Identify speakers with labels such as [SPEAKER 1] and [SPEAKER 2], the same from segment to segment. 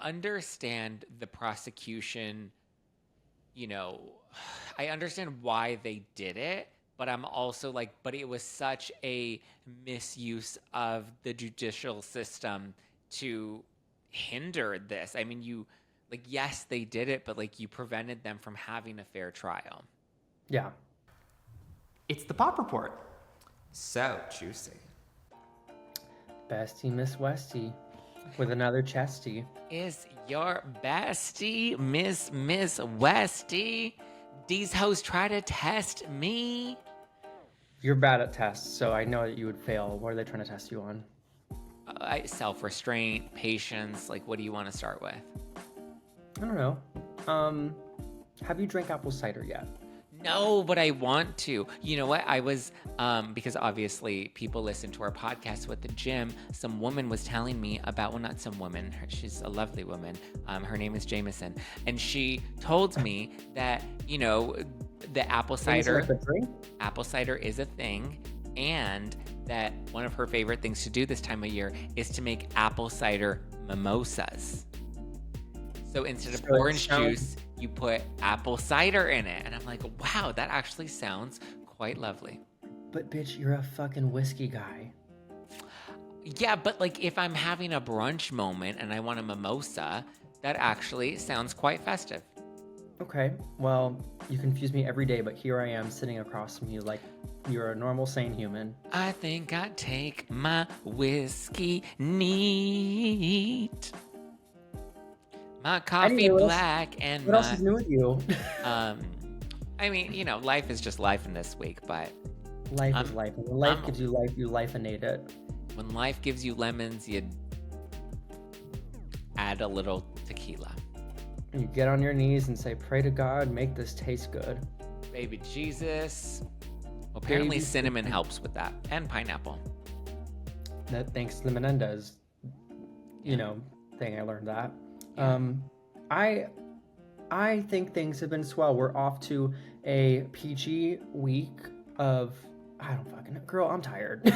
[SPEAKER 1] understand the prosecution, you know, I understand why they did it, but I'm also like, but it was such a misuse of the judicial system to hinder this. I mean, like, yes, they did it, but like, you prevented them from having a fair trial.
[SPEAKER 2] Yeah.
[SPEAKER 3] It's the Pop Report. So juicy.
[SPEAKER 2] Bestie Miss Westie with another chestie.
[SPEAKER 1] Is your bestie Miss Westie? These hoes try to test me.
[SPEAKER 2] You're bad at tests, so I know that you would fail. What are they trying to test you on?
[SPEAKER 1] Self-restraint, patience. Like, what do you want to start with?
[SPEAKER 2] I don't know. Have you drank apple cider yet?
[SPEAKER 1] No, but I want to. You know what? I was, because obviously people listen to our podcast with the gym. Some woman was telling me about, well, not some woman. She's a lovely woman. Her name is Jameson. And she told me that, you know, the apple cider is a thing. And that one of her favorite things to do this time of year is to make apple cider mimosas. So instead of orange juice, you put apple cider in it. And I'm like, wow, that actually sounds quite lovely.
[SPEAKER 2] But bitch, you're a fucking whiskey guy.
[SPEAKER 1] Yeah, but like if I'm having a brunch moment and I want a mimosa, that actually sounds quite festive.
[SPEAKER 2] Okay, well, you confuse me every day, but here I am sitting across from you like you're a normal, sane human.
[SPEAKER 1] I think I'd take my whiskey neat. My coffee black and
[SPEAKER 2] what else is new with you?
[SPEAKER 1] I mean, you know, life is just life in this week, but
[SPEAKER 2] life is life. When life gives you life, you life-inate it.
[SPEAKER 1] When life gives you lemons, you add a little tequila.
[SPEAKER 2] You get on your knees and say, "Pray to God, make this taste good."
[SPEAKER 1] Baby Jesus. Well, apparently cinnamon helps with that, and pineapple.
[SPEAKER 2] That thanks to the Menendez, thing. I learned that. I think things have been swell. We're off to a peachy week of, I don't fucking know. Girl, I'm tired.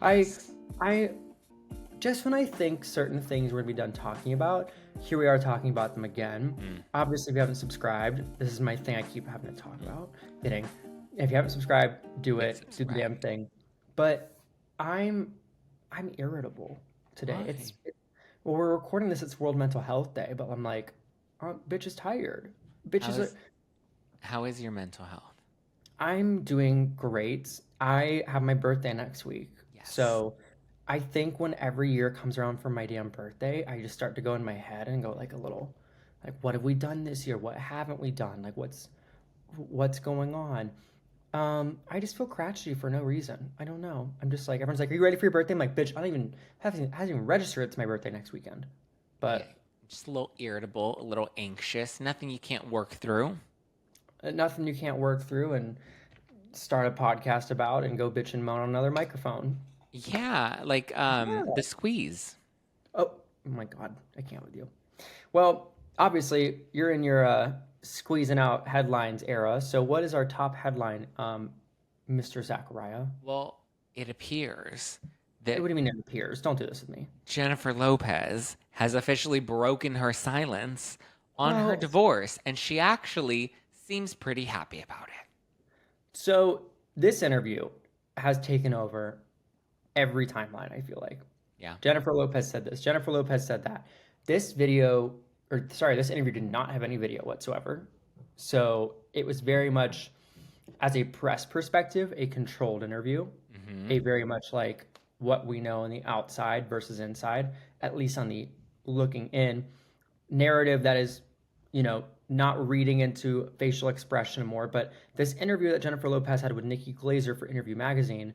[SPEAKER 2] I just when I think certain things we're gonna be done talking about, here we are talking about them again. Obviously, if you haven't subscribed, this is my thing I keep having to talk about. Kidding. If you haven't subscribed, do it. Do the damn thing. But I'm irritable today. Well, we're recording this. It's World Mental Health Day, but I'm like, bitch is tired.
[SPEAKER 1] How is your mental health?
[SPEAKER 2] I'm doing great. I have my birthday next week. Yes. So I think when every year comes around for my damn birthday, I just start to go in my head and go like a little, like, what have we done this year? What haven't we done? Like, what's going on? I just feel crotchety for no reason. I don't know. I'm just like, everyone's like, "Are you ready for your birthday?" I'm like, "Bitch, I don't even hasn't even registered it's my birthday next weekend." But
[SPEAKER 1] just a little irritable, a little anxious. Nothing you can't work through.
[SPEAKER 2] Nothing you can't work through and start a podcast about and go bitch and moan on another microphone.
[SPEAKER 1] Yeah, like the squeeze.
[SPEAKER 2] Oh my God, I can't with you. Well, obviously you're in your squeezing out headlines era. So what is our top headline, Mr. Zachariah?
[SPEAKER 1] Well, it appears that...
[SPEAKER 2] What do you mean it appears? Don't do this with me.
[SPEAKER 1] Jennifer Lopez has officially broken her silence on her divorce, and she actually seems pretty happy about it.
[SPEAKER 2] So this interview has taken over every timeline, I feel like.
[SPEAKER 1] Yeah.
[SPEAKER 2] Jennifer Lopez said this. Jennifer Lopez said that. This interview did not have any video whatsoever. So it was very much, as a press perspective, a controlled interview. A very much like what we know on the outside versus inside, at least on the looking in narrative that is, not reading into facial expression more. But this interview that Jennifer Lopez had with Nikki Glaser for Interview Magazine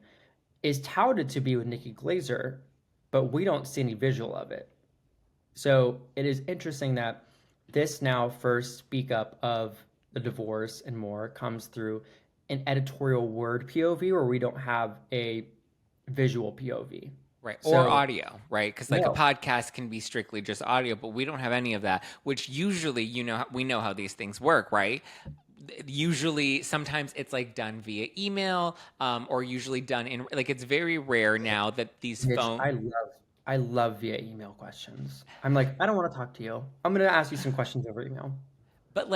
[SPEAKER 2] is touted to be with Nikki Glaser, but we don't see any visual of it. So it is interesting that this now first speak up of the divorce and more comes through an editorial word POV where we don't have a visual POV.
[SPEAKER 1] Right. Or audio, right? Because a podcast can be strictly just audio, but we don't have any of that, which usually, we know how these things work, right? Usually, sometimes it's like done via email, or usually done in, like, it's very rare now that these phones...
[SPEAKER 2] I love via email questions. I'm like, I don't want to talk to you. I'm going to ask you some questions over email.
[SPEAKER 1] But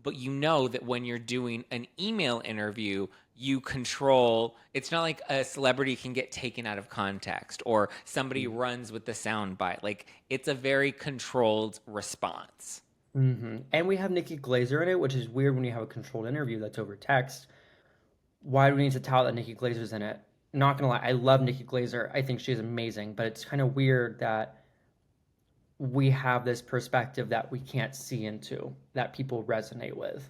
[SPEAKER 1] but you know that when you're doing an email interview, you control, it's not like a celebrity can get taken out of context or somebody runs with the sound bite. Like it's a very controlled response.
[SPEAKER 2] And we have Nikki Glazer in it, which is weird when you have a controlled interview that's over text. Why do we need to tout that Nikki Glazer's in it? Not gonna lie, I love Nikki Glazer. I think she's amazing, but it's kind of weird that we have this perspective that we can't see into, that people resonate with.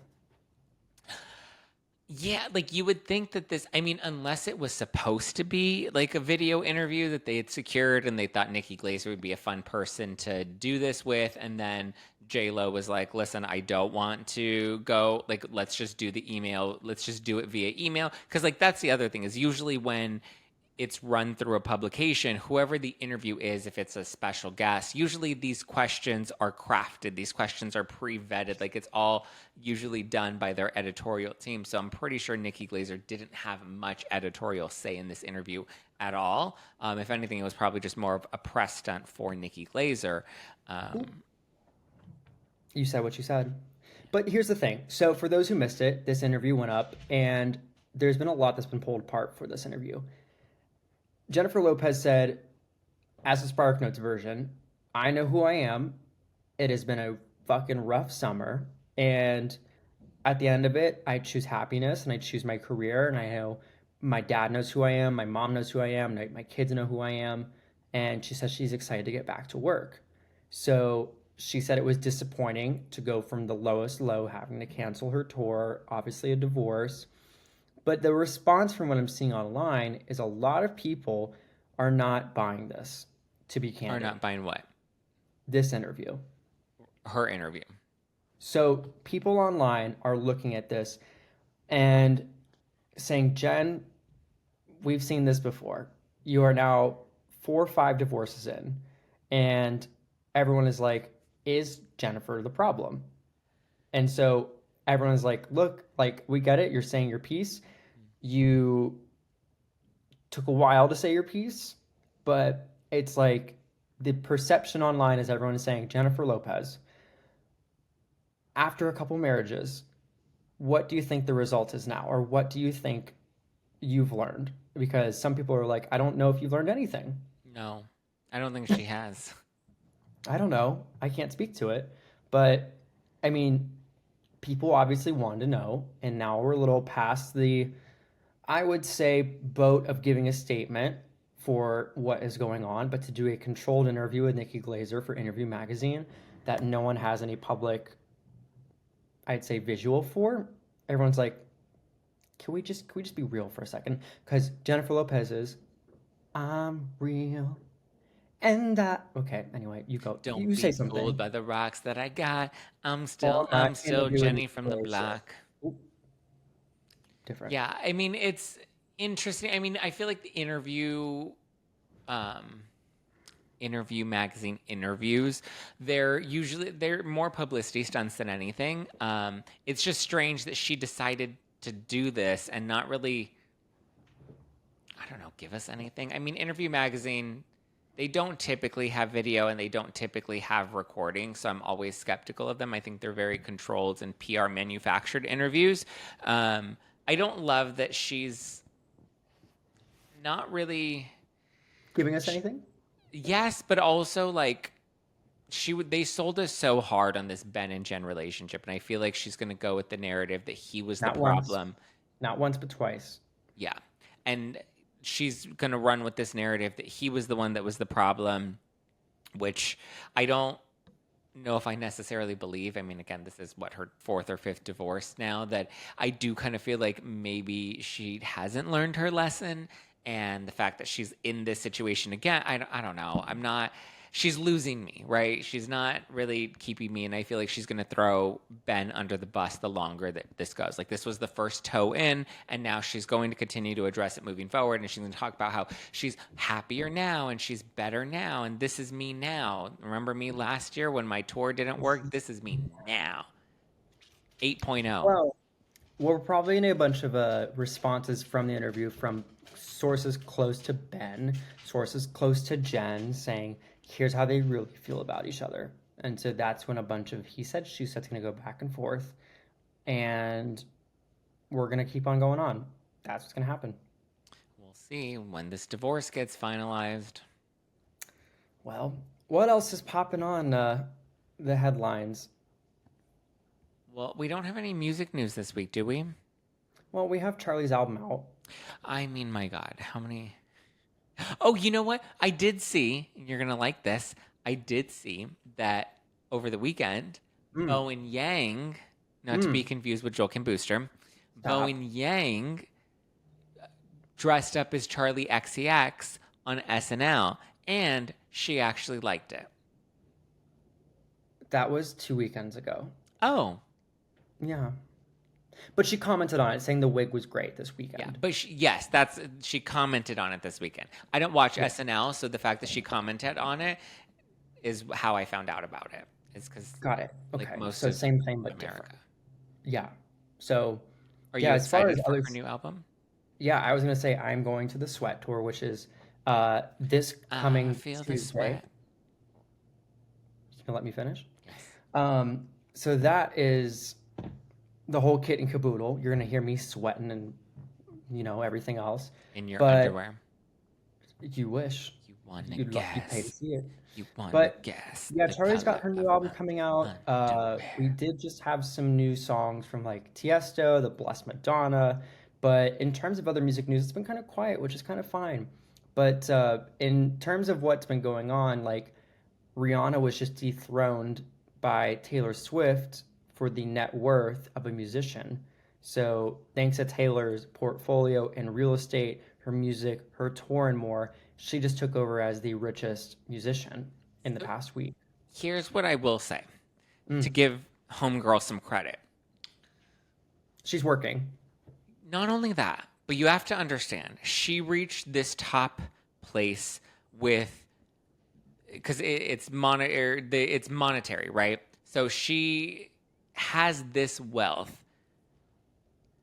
[SPEAKER 1] Yeah, like you would think that this, I mean, unless it was supposed to be like a video interview that they had secured and they thought Nikki Glazer would be a fun person to do this with. And then J-Lo was like, listen, I don't want to go, like, let's just do the email. Let's just do it via email. Cause like, that's the other thing is usually when it's run through a publication, whoever the interview is, if it's a special guest, usually these questions are crafted. These questions are pre-vetted. Like it's all usually done by their editorial team. So I'm pretty sure Nikki Glazer didn't have much editorial say in this interview at all. If anything, it was probably just more of a press stunt for Nikki Glazer.
[SPEAKER 2] You said what you said. But here's the thing. So for those who missed it, this interview went up and there's been a lot that's been pulled apart for this interview. Jennifer Lopez said, as a SparkNotes version, I know who I am. It has been a fucking rough summer. And at the end of it, I choose happiness and I choose my career. And I know my dad knows who I am. My mom knows who I am. My kids know who I am. And she says she's excited to get back to work. So she said it was disappointing to go from the lowest low, having to cancel her tour, obviously a divorce. But the response from what I'm seeing online is a lot of people are not buying this, to be candid.
[SPEAKER 1] Are not buying what?
[SPEAKER 2] This interview.
[SPEAKER 1] Her interview.
[SPEAKER 2] So people online are looking at this and saying, Jen, we've seen this before. You are now 4 or 5 divorces in. And everyone is like, is Jennifer the problem? And so everyone's like, look, like, we get it. You're saying your piece. You took a while to say your piece, but it's like the perception online is everyone is saying Jennifer Lopez, after a couple marriages, what do you think the result is now? Or what do you think you've learned? Because some people are like, I don't know if you've learned anything.
[SPEAKER 1] No, I don't think she has.
[SPEAKER 2] I don't know. I can't speak to it. But I mean, people obviously wanted to know. And now we're a little past the, I would say, boat of giving a statement for what is going on. But to do a controlled interview with Nikki Glazer for Interview Magazine that no one has any public, I'd say, visual for, everyone's like, can we just be real for a second? Because Jennifer Lopez is, I'm real. And that, okay, anyway, you go.
[SPEAKER 1] Don't
[SPEAKER 2] you
[SPEAKER 1] be
[SPEAKER 2] say something.
[SPEAKER 1] fooled by the rocks that I got. I'm
[SPEAKER 2] All
[SPEAKER 1] still
[SPEAKER 2] that
[SPEAKER 1] Jenny
[SPEAKER 2] interview
[SPEAKER 1] from the
[SPEAKER 2] with
[SPEAKER 1] block.
[SPEAKER 2] Oop. Different.
[SPEAKER 1] Yeah, I mean, it's interesting. I mean, I feel like the interview magazine interviews, they're more publicity stunts than anything. It's just strange that she decided to do this and not really, I don't know, give us anything. I mean, Interview Magazine, they don't typically have video and they don't typically have recording, so I'm always skeptical of them. I think they're very controlled and PR manufactured interviews. I don't love that she's not really
[SPEAKER 2] Giving us anything?
[SPEAKER 1] Yes, but also like they sold us so hard on this Ben and Jen relationship, and I feel like she's gonna go with the narrative that he was
[SPEAKER 2] Not
[SPEAKER 1] the
[SPEAKER 2] once.
[SPEAKER 1] problem.
[SPEAKER 2] Not once, but twice.
[SPEAKER 1] Yeah. And she's going to run with this narrative that he was the one that was the problem, which I don't know if I necessarily believe. I mean, again, this is her 4th or 5th divorce now, that I do kind of feel like maybe she hasn't learned her lesson. And the fact that she's in this situation again, I don't know. She's losing me, right? She's not really keeping me. And I feel like she's going to throw Ben under the bus the longer that this goes. Like, this was the first toe in, and now she's going to continue to address it moving forward. And she's going to talk about how she's happier now and she's better now. And this is me now. Remember me last year when my tour didn't work? This is me now. 8.0.
[SPEAKER 2] Well, we're probably in a bunch of responses from the interview from sources close to Ben, sources close to Jen saying, here's how they really feel about each other. And so that's when a bunch of he said, she said's going to go back and forth. And we're going to keep on going on. That's what's going to happen.
[SPEAKER 1] We'll see when this divorce gets finalized.
[SPEAKER 2] Well, what else is popping on the headlines?
[SPEAKER 1] Well, we don't have any music news this week, do we?
[SPEAKER 2] Well, we have Charlie's album out.
[SPEAKER 1] I mean, my God, how many? Oh, you know what? I did see, and you're going to like this, I did see that over the weekend, Bowen Yang, not to be confused with Joel Kim Booster, Bowen Yang dressed up as Charlie XCX on SNL, and she actually liked it.
[SPEAKER 2] That was 2 weekends ago.
[SPEAKER 1] Oh.
[SPEAKER 2] Yeah. But she commented on it saying the wig was great this weekend.
[SPEAKER 1] Yeah, but she commented on it this weekend. I don't watch SNL, so the fact that she commented on it is how I found out about it. It's because
[SPEAKER 2] got it. Okay,
[SPEAKER 1] like most
[SPEAKER 2] so
[SPEAKER 1] of
[SPEAKER 2] same thing but
[SPEAKER 1] America.
[SPEAKER 2] different. Yeah. So
[SPEAKER 1] Are you excited for her new album?
[SPEAKER 2] Yeah, I was gonna say I'm going to the Sweat tour, which is this coming
[SPEAKER 1] feel
[SPEAKER 2] Tuesday.
[SPEAKER 1] the sweat.
[SPEAKER 2] You can let me finish?
[SPEAKER 1] Yes.
[SPEAKER 2] So that is the whole kit and caboodle. You're gonna hear me sweating and everything else.
[SPEAKER 1] In your
[SPEAKER 2] But
[SPEAKER 1] underwear.
[SPEAKER 2] You wish.
[SPEAKER 1] You want to
[SPEAKER 2] You'd pay to
[SPEAKER 1] guess.
[SPEAKER 2] see it.
[SPEAKER 1] You want
[SPEAKER 2] But
[SPEAKER 1] to guess.
[SPEAKER 2] yeah,
[SPEAKER 1] the
[SPEAKER 2] Charlie's got her
[SPEAKER 1] color
[SPEAKER 2] new
[SPEAKER 1] of
[SPEAKER 2] album
[SPEAKER 1] my
[SPEAKER 2] coming out.
[SPEAKER 1] underwear.
[SPEAKER 2] We did just have some new songs from like Tiesto, The Blessed Madonna. But in terms of other music news, it's been kind of quiet, which is kind of fine. But in terms of what's been going on, like Rihanna was just dethroned by Taylor Swift for the net worth of a musician. So thanks to Taylor's portfolio and real estate, her music, her tour, and more, she just took over as the richest musician in the past week.
[SPEAKER 1] Here's what I will say to give Homegirl some credit.
[SPEAKER 2] She's working.
[SPEAKER 1] Not only that, but you have to understand, she reached this top place with, because it's monetary, right? So she has this wealth,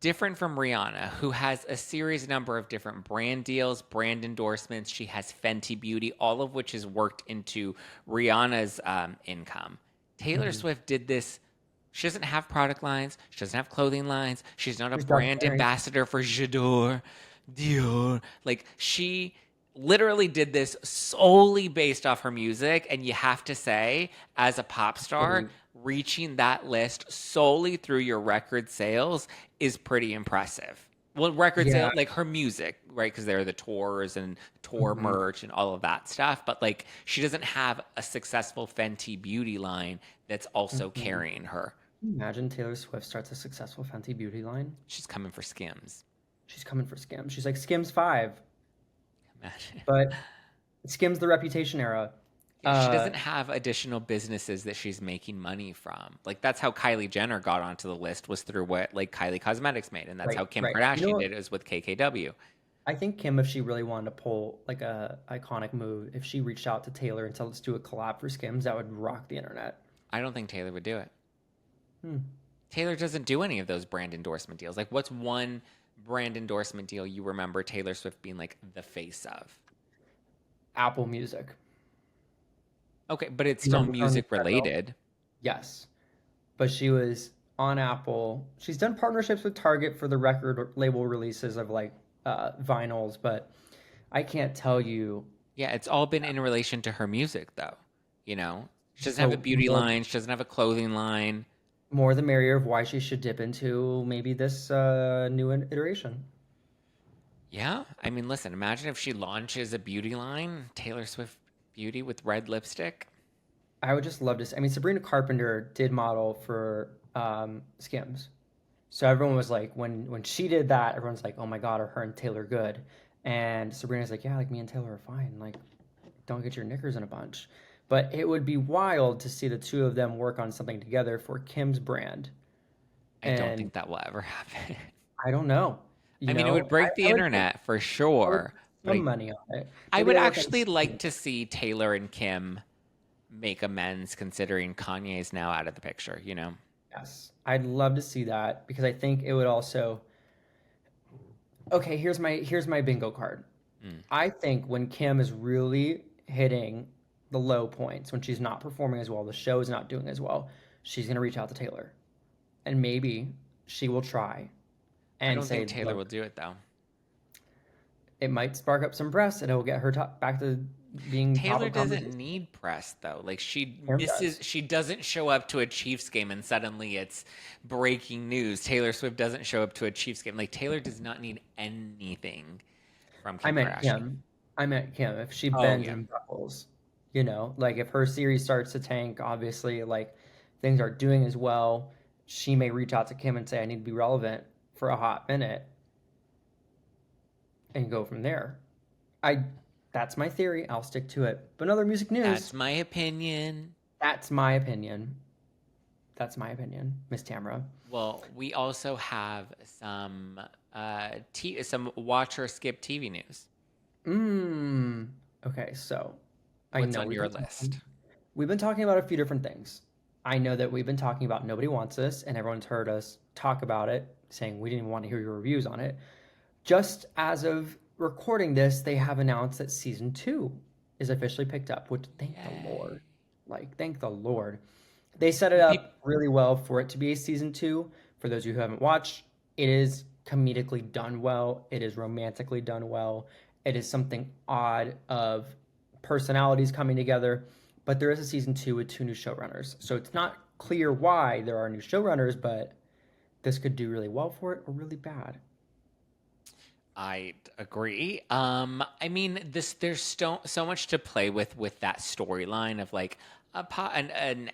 [SPEAKER 1] different from Rihanna, who has a series number of different brand deals, brand endorsements. She has Fenty Beauty, all of which is worked into Rihanna's income. Taylor Swift did this. She doesn't have product lines. She doesn't have clothing lines. She's not a brand ambassador for J'adore, Dior. Like, she literally did this solely based off her music. And you have to say, as a pop star, reaching that list solely through your record sales is pretty impressive. Well, record sales, like her music, right? Because there are the tours and tour merch and all of that stuff. But like, she doesn't have a successful Fenty Beauty line that's also carrying her.
[SPEAKER 2] Can you imagine Taylor Swift starts a successful Fenty Beauty line?
[SPEAKER 1] She's coming for Skims.
[SPEAKER 2] She's coming for Skims. She's like Skims 5.
[SPEAKER 1] Imagine.
[SPEAKER 2] But Skims the Reputation era.
[SPEAKER 1] She doesn't have additional businesses that she's making money from. Like, that's how Kylie Jenner got onto the list, was through what like Kylie Cosmetics made, and that's how Kim Kardashian did it, was with KKW.
[SPEAKER 2] I think Kim, if she really wanted to pull like a iconic move, if she reached out to Taylor and said, let's do a collab for Skims, that would rock the internet.
[SPEAKER 1] I don't think Taylor would do it. Taylor doesn't do any of those brand endorsement deals. Like, what's one brand endorsement deal you remember Taylor Swift being like the face of?
[SPEAKER 2] Apple Music.
[SPEAKER 1] Okay, but it's still music related.
[SPEAKER 2] Yes. But she was on Apple. She's done partnerships with Target for the record label releases of like vinyls, but I can't tell you.
[SPEAKER 1] Yeah, it's all been in relation to her music, though. You know, she doesn't have a beauty line. She doesn't have a clothing line.
[SPEAKER 2] More the merrier of why she should dip into maybe this new iteration.
[SPEAKER 1] Yeah, I mean, listen, imagine if she launches a beauty line, Taylor Swift Beauty with red lipstick.
[SPEAKER 2] I would just love to see. I mean, Sabrina Carpenter did model for Skims. So everyone was like, when she did that, everyone's like, oh my God, are her and Taylor good? And Sabrina's like, yeah, like me and Taylor are fine. Like, don't get your knickers in a bunch. But it would be wild to see the two of them work on something together for Kim's brand.
[SPEAKER 1] I don't think that will ever happen.
[SPEAKER 2] I don't know.
[SPEAKER 1] I mean, it would break the internet for sure.
[SPEAKER 2] Some money on it.
[SPEAKER 1] I would actually like to see Taylor and Kim make amends, considering Kanye's now out of the picture, you know?
[SPEAKER 2] Yes. I'd love to see that, because I think it would also Okay, here's my bingo card.
[SPEAKER 1] Mm.
[SPEAKER 2] I think when Kim is really hitting the low points, when she's not performing as well, the show is not doing as well, she's gonna reach out to Taylor, and maybe she will try
[SPEAKER 1] I
[SPEAKER 2] and
[SPEAKER 1] don't think
[SPEAKER 2] say,
[SPEAKER 1] Taylor will
[SPEAKER 2] "Look,
[SPEAKER 1] do it though.
[SPEAKER 2] it might spark up some press, and it will get her back to being top
[SPEAKER 1] Taylor
[SPEAKER 2] of
[SPEAKER 1] doesn't
[SPEAKER 2] conversation."
[SPEAKER 1] need press though. Like
[SPEAKER 2] Kim does.
[SPEAKER 1] she doesn't show up to a Chiefs game and suddenly it's breaking news. Taylor Swift doesn't show up to a Chiefs game. Like Taylor does not need anything from
[SPEAKER 2] I
[SPEAKER 1] Kim
[SPEAKER 2] meant
[SPEAKER 1] Kardashian.
[SPEAKER 2] Kim. I meant Kim. If she
[SPEAKER 1] Oh
[SPEAKER 2] bends
[SPEAKER 1] yeah.
[SPEAKER 2] and buckles, like if her series starts to tank, obviously, like things aren't doing as well, she may reach out to Kim and say, "I need to be relevant for a hot minute," and go from there. I That's my theory. I'll stick to it. But in other music
[SPEAKER 1] That's
[SPEAKER 2] news,
[SPEAKER 1] my opinion.
[SPEAKER 2] that's my opinion. That's my opinion, Miss Tamara.
[SPEAKER 1] Well, we also have some watch or skip TV news.
[SPEAKER 2] Okay, so I
[SPEAKER 1] What's
[SPEAKER 2] know
[SPEAKER 1] on your list?
[SPEAKER 2] we've been talking about a few different things. I know that we've been talking about Nobody Wants This, and everyone's heard us talk about it, saying we didn't even want to hear your reviews on it. Just as of recording this, they have announced that season 2 is officially picked up, which thank the
[SPEAKER 1] Yay.
[SPEAKER 2] Lord. Like, thank the Lord. They set it
[SPEAKER 1] Peop-
[SPEAKER 2] up really well for it to be a season 2. For those of you who haven't watched, it is comedically done well. It is romantically done well. It is something odd of personalities coming together. But there is a season 2 with 2 new showrunners. So it's not clear why there are new showrunners, but this could do really well for it or really bad.
[SPEAKER 1] I agree. I mean, there's so much to play with that storyline of like an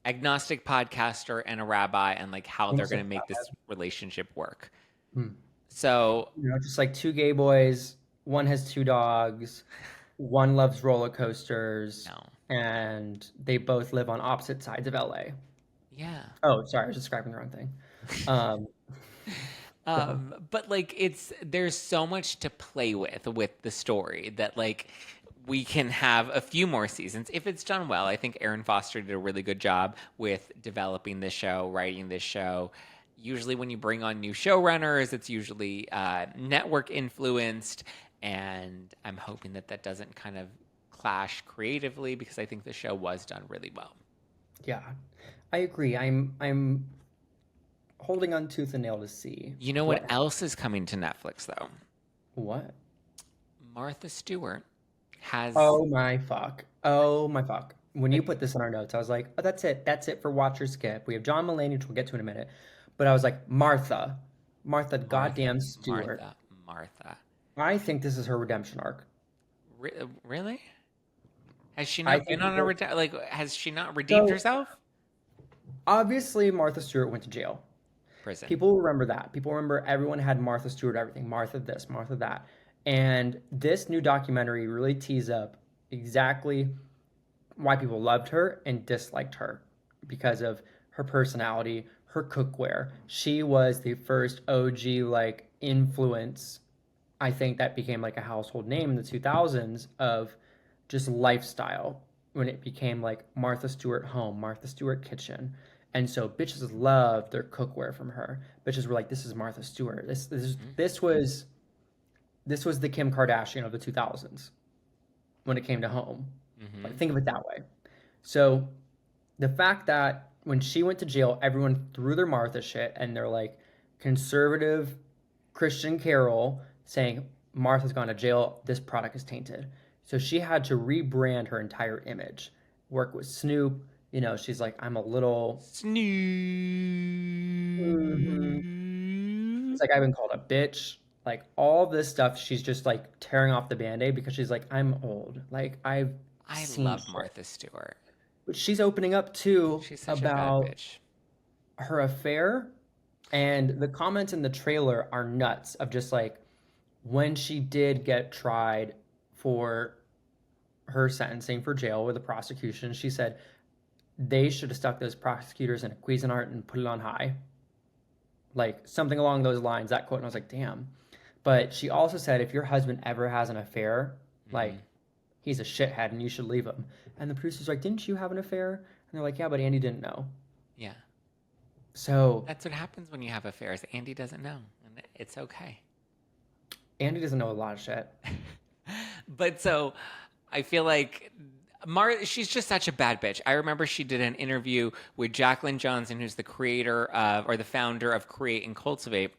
[SPEAKER 1] agnostic podcaster and a rabbi and like how they're
[SPEAKER 2] Almost
[SPEAKER 1] going
[SPEAKER 2] like
[SPEAKER 1] to make this relationship work.
[SPEAKER 2] Hmm.
[SPEAKER 1] So,
[SPEAKER 2] Just like 2 gay boys, one has 2 dogs, one loves roller coasters,
[SPEAKER 1] no.
[SPEAKER 2] and they both live on opposite sides of LA.
[SPEAKER 1] Yeah.
[SPEAKER 2] Oh, sorry, I was describing the wrong thing. Um, go on.
[SPEAKER 1] But like there's so much to play with the story that like we can have a few more seasons if it's done well. I think Aaron Foster did a really good job with developing this show, writing this show. Usually when you bring on new showrunners, it's usually network influenced, and I'm hoping that doesn't kind of clash creatively because I think the show was done really well.
[SPEAKER 2] Yeah, I agree. I'm holding on tooth and nail to see
[SPEAKER 1] You know what else is coming to Netflix though?
[SPEAKER 2] what.
[SPEAKER 1] Martha Stewart has
[SPEAKER 2] Oh my fuck. Oh my fuck. When you put this in our notes, I was like, oh, that's it. That's it for Watch or Skip. We have John Mulaney, which we'll get to in a minute. But I was like, Martha. Martha goddamn Stewart.
[SPEAKER 1] Martha.
[SPEAKER 2] I think this is her redemption arc.
[SPEAKER 1] Really? Has she
[SPEAKER 2] I
[SPEAKER 1] not been
[SPEAKER 2] think
[SPEAKER 1] on a
[SPEAKER 2] that,
[SPEAKER 1] has she not redeemed
[SPEAKER 2] so
[SPEAKER 1] herself?
[SPEAKER 2] obviously Martha Stewart went to jail.
[SPEAKER 1] Prison.
[SPEAKER 2] People remember that. People remember everyone had Martha Stewart everything. Martha this, Martha that. And this new documentary really tees up exactly why people loved her and disliked her because of her personality, her cookware. She was the first OG like influence, I think, that became like a household name in the 2000s of just lifestyle when it became like Martha Stewart home, Martha Stewart kitchen. And so bitches loved their cookware from her. Bitches were like, "This is Martha Stewart. This was the Kim Kardashian of the 2000s when it came to home."
[SPEAKER 1] Mm-hmm.
[SPEAKER 2] Like think of it that way. So the fact that when she went to jail, everyone threw their Martha shit and they're like conservative Christian Carol saying Martha's gone to jail, this product is tainted. So she had to rebrand her entire image. Work with Snoop, she's like, I'm a little.
[SPEAKER 1] Snoop.
[SPEAKER 2] Mhm. She's like, I've been called a bitch. Like all this stuff, she's just like tearing off the band-aid because she's like, I'm old. Like I've
[SPEAKER 1] I
[SPEAKER 2] seen
[SPEAKER 1] love
[SPEAKER 2] shit.
[SPEAKER 1] Martha Stewart.
[SPEAKER 2] But she's opening up too
[SPEAKER 1] She's such a bad
[SPEAKER 2] about
[SPEAKER 1] bitch.
[SPEAKER 2] her affair. And the comments in the trailer are nuts of just like when she did get tried for her sentencing for jail with the prosecution, she said they should have stuck those prosecutors in a Cuisinart and put it on high. Like something along those lines, that quote. And I was like, damn. But she also said if your husband ever has an affair, like
[SPEAKER 1] Mm-hmm.
[SPEAKER 2] he's a shithead and you should leave him. And the producer's like, didn't you have an affair? And they're like, yeah, but Andy didn't know.
[SPEAKER 1] Yeah.
[SPEAKER 2] So
[SPEAKER 1] That's what happens when you have affairs. Andy doesn't know. It's okay.
[SPEAKER 2] Andy doesn't know a lot of shit.
[SPEAKER 1] But so I feel like she's just such a bad bitch. I remember she did an interview with Jacqueline Johnson, who's the creator of, or the founder of Create and Cultivate.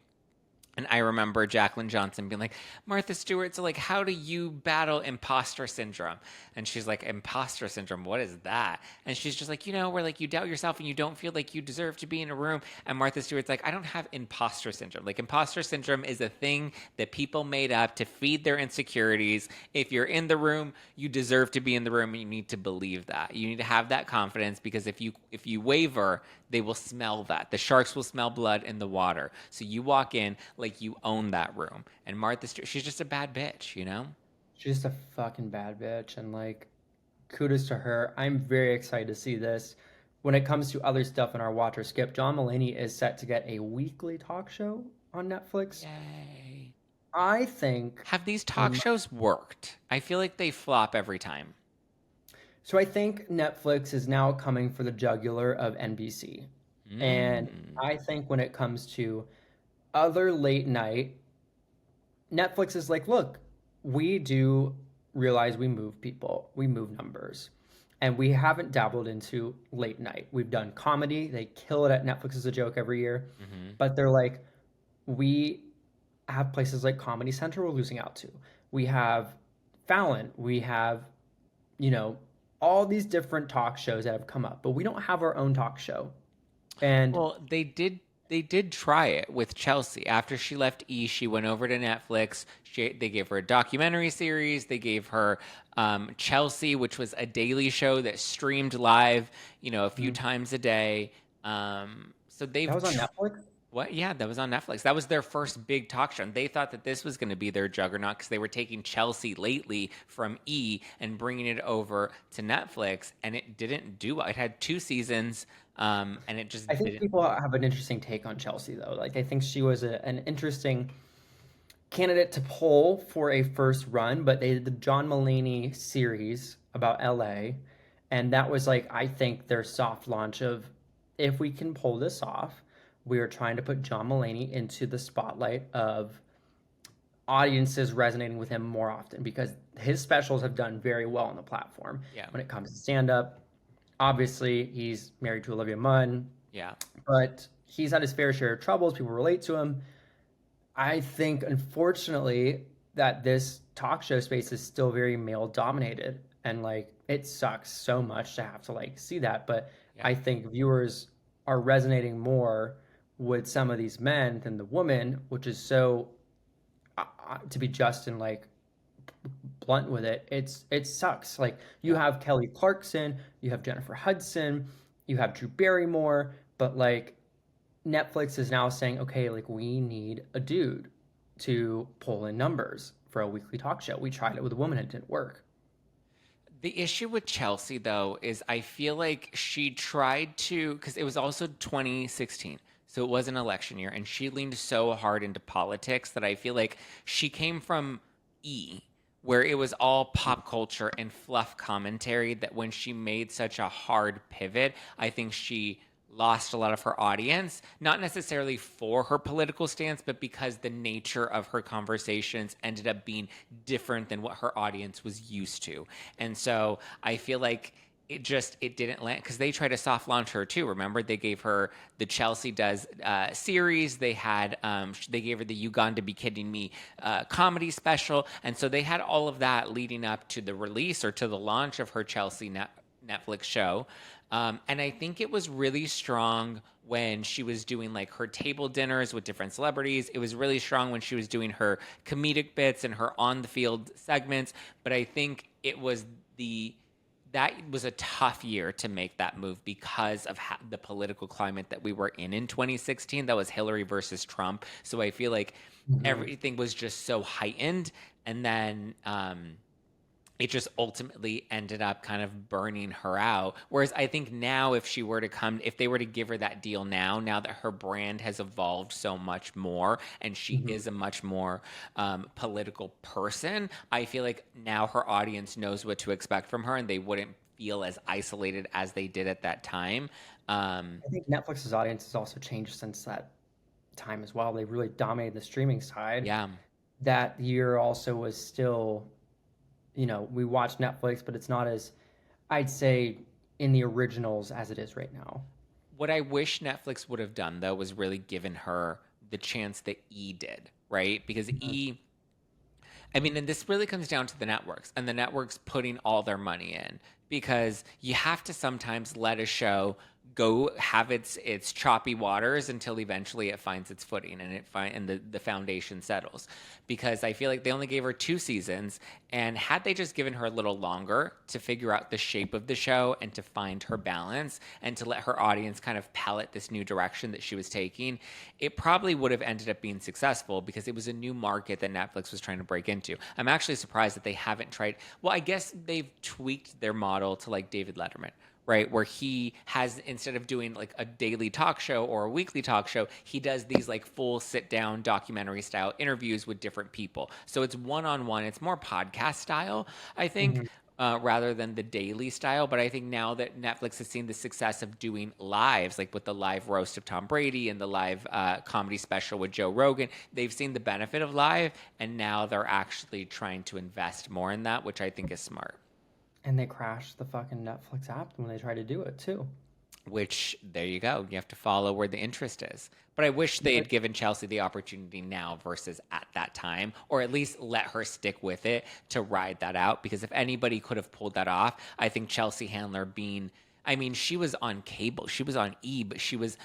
[SPEAKER 1] And I remember Jacqueline Johnson being like, Martha Stewart, so like, how do you battle imposter syndrome? And she's like, imposter syndrome, what is that? And she's just like, where like you doubt yourself and you don't feel like you deserve to be in a room. And Martha Stewart's like, I don't have imposter syndrome. Like, imposter syndrome is a thing that people made up to feed their insecurities. If you're in the room, you deserve to be in the room, and you need to believe that. You need to have that confidence, because if you waver, they will smell that. The sharks will smell blood in the water. So you walk in like you own that room. And Martha Stewart, she's just a bad bitch,
[SPEAKER 2] She's just a fucking bad bitch, and like, kudos to her. I'm very excited to see this. When it comes to other stuff in our watch or skip, John Mulaney is set to get a weekly talk show on Netflix.
[SPEAKER 1] Yay.
[SPEAKER 2] I think.
[SPEAKER 1] Have these talk shows worked? I feel like they flop every time.
[SPEAKER 2] So I think Netflix is now coming for the jugular of NBC. And I think when it comes to other late night, Netflix is like, look, we do realize we move people, we move numbers. And we haven't dabbled into late night. We've done comedy. They kill it at Netflix as a joke every year. But they're like, we have places like Comedy Central we're losing out to. We have Fallon. We have, all these different talk shows that have come up, but we don't have our own talk show. And
[SPEAKER 1] well, they did try it with Chelsea. After she left E, she went over to Netflix. They gave her a documentary series. They gave her Chelsea, which was a daily show that streamed live, a few times a day. So
[SPEAKER 2] that was on Netflix?
[SPEAKER 1] What? Yeah, that was on Netflix. That was their first big talk show. And they thought that this was going to be their juggernaut, because they were taking Chelsea lately from E and bringing it over to Netflix, and it didn't do well. It had 2 seasons, and it just
[SPEAKER 2] I think
[SPEAKER 1] didn't.
[SPEAKER 2] people have an interesting take on Chelsea, though. Like, I think she was an interesting candidate to pull for a first run, but they did the John Mulaney series about LA, and that was like, I think, their soft launch of, if we can pull this off, we are trying to put John Mulaney into the spotlight of audiences resonating with him more often, because his specials have done very well on the platform.
[SPEAKER 1] Yeah.
[SPEAKER 2] When it comes to stand-up, obviously he's married to Olivia Munn.
[SPEAKER 1] Yeah.
[SPEAKER 2] But he's had his fair share of troubles. People relate to him. I think, unfortunately, that this talk show space is still very male-dominated. And, like, it sucks so much to have to, like, see that. But I think viewers are resonating more with some of these men than the woman, which is so, to be just and like blunt with it, it sucks. Like, you have Kelly Clarkson, you have Jennifer Hudson, you have Drew Barrymore, but like, Netflix is now saying, okay, like, we need a dude to pull in numbers for a weekly talk show. We tried it with a woman, it didn't work.
[SPEAKER 1] The issue with Chelsea, though, is I feel like she tried to, because it was also 2016. So it was an election year, and she leaned so hard into politics that I feel like she came from E, where it was all pop culture and fluff commentary, that when she made such a hard pivot, I think she lost a lot of her audience, not necessarily for her political stance, but because the nature of her conversations ended up being different than what her audience was used to. And so I feel like it didn't land, because they tried to soft launch her too. Remember, they gave her the Chelsea Does series. They had they gave her the You Gon to Be Kidding Me comedy special, and so they had all of that leading up to the release or to the launch of her Chelsea Netflix show. And I think it was really strong when she was doing like her table dinners with different celebrities. It was really strong when she was doing her comedic bits and her on the field segments. But I think it was that was a tough year to make that move, because of the political climate that we were in 2016. That was Hillary versus Trump. So I feel like everything was just so heightened. And then it just ultimately ended up kind of burning her out. Whereas I think now, if they were to give her that deal now that her brand has evolved so much more and she is a much more political person, I feel like now her audience knows what to expect from her, and they wouldn't feel as isolated as they did at that time.
[SPEAKER 2] I think Netflix's audience has also changed since that time as well. They really dominated the streaming side.
[SPEAKER 1] Yeah.
[SPEAKER 2] That year also was still, we watch Netflix, but it's not as, I'd say, in the originals as it is right now.
[SPEAKER 1] What I wish Netflix would have done, though, was really given her the chance that E did, right? Because E, I mean, and this really comes down to the networks and the networks putting all their money in, because you have to sometimes let a show go have its choppy waters until eventually it finds its footing and the foundation settles. Because I feel like they only gave her 2 seasons, and had they just given her a little longer to figure out the shape of the show and to find her balance and to let her audience kind of palette this new direction that she was taking, it probably would have ended up being successful, because it was a new market that Netflix was trying to break into. I'm actually surprised that they haven't tried. Well, I guess they've tweaked their model to like David Letterman, right? Where he has, instead of doing like a daily talk show or a weekly talk show, he does these like full sit down documentary style interviews with different people. So it's one-on-one. It's more podcast style, I think, rather than the daily style. But I think now that Netflix has seen the success of doing lives, like with the live roast of Tom Brady and the live comedy special with Joe Rogan, they've seen the benefit of live, and now they're actually trying to invest more in that, which I think is smart.
[SPEAKER 2] And they crashed the fucking Netflix app when they tried to do it too.
[SPEAKER 1] Which, there you go. You have to follow where the interest is. But I wish they had given Chelsea the opportunity now versus at that time, or at least let her stick with it to ride that out. Because if anybody could have pulled that off, I think Chelsea Handler she was on cable, she was on E, but she was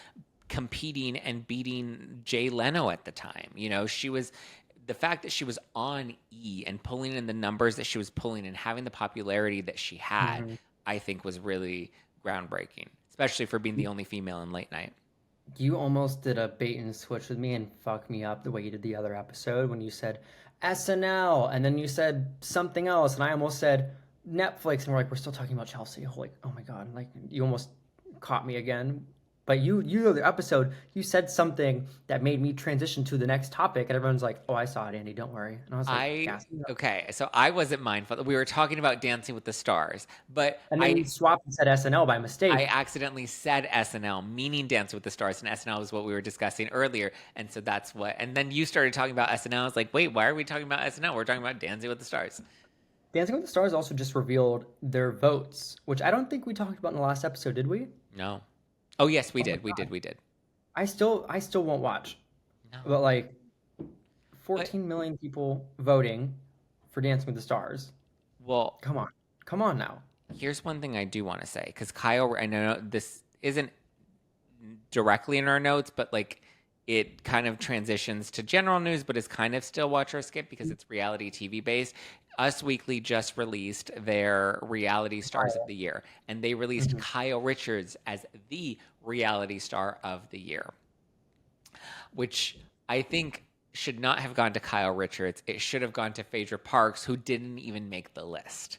[SPEAKER 1] competing and beating Jay Leno at the time. The fact that she was on E and pulling in the numbers that she was pulling and having the popularity that she had, I think was really groundbreaking, especially for being the only female in late night.
[SPEAKER 2] You almost did a bait and switch with me and fuck me up the way you did the other episode when you said SNL and then you said something else and I almost said Netflix and we're like, we're still talking about Chelsea. Like, oh my God, like you almost caught me again. But you the episode, you said something that made me transition to the next topic, and everyone's like, "Oh, I saw it, Andy. Don't worry." And I was like,
[SPEAKER 1] okay, so I wasn't mindful. We were talking about Dancing with the Stars, but
[SPEAKER 2] and then you swapped and said SNL by mistake.
[SPEAKER 1] I accidentally said SNL, meaning Dancing with the Stars, and SNL was what we were discussing earlier, and so that's what. And then you started talking about SNL. I was like, wait, why are we talking about SNL? We're talking about Dancing with the Stars.
[SPEAKER 2] Dancing with the Stars also just revealed their votes, which I don't think we talked about in the last episode, did we?
[SPEAKER 1] No. Oh yes, we did. We did.
[SPEAKER 2] I still won't watch. No. But like 14 million people voting for Dancing with the Stars.
[SPEAKER 1] Well,
[SPEAKER 2] come on now.
[SPEAKER 1] Here's one thing I do want to say, because Kyle, I know this isn't directly in our notes, but like it kind of transitions to general news, but is kind of still watch or skip because it's reality TV based. Us Weekly just released their reality stars of the year, and they released Kyle Richards as the reality star of the year, which I think should not have gone to Kyle Richards. It should have gone to Phaedra Parks, who didn't even make the list.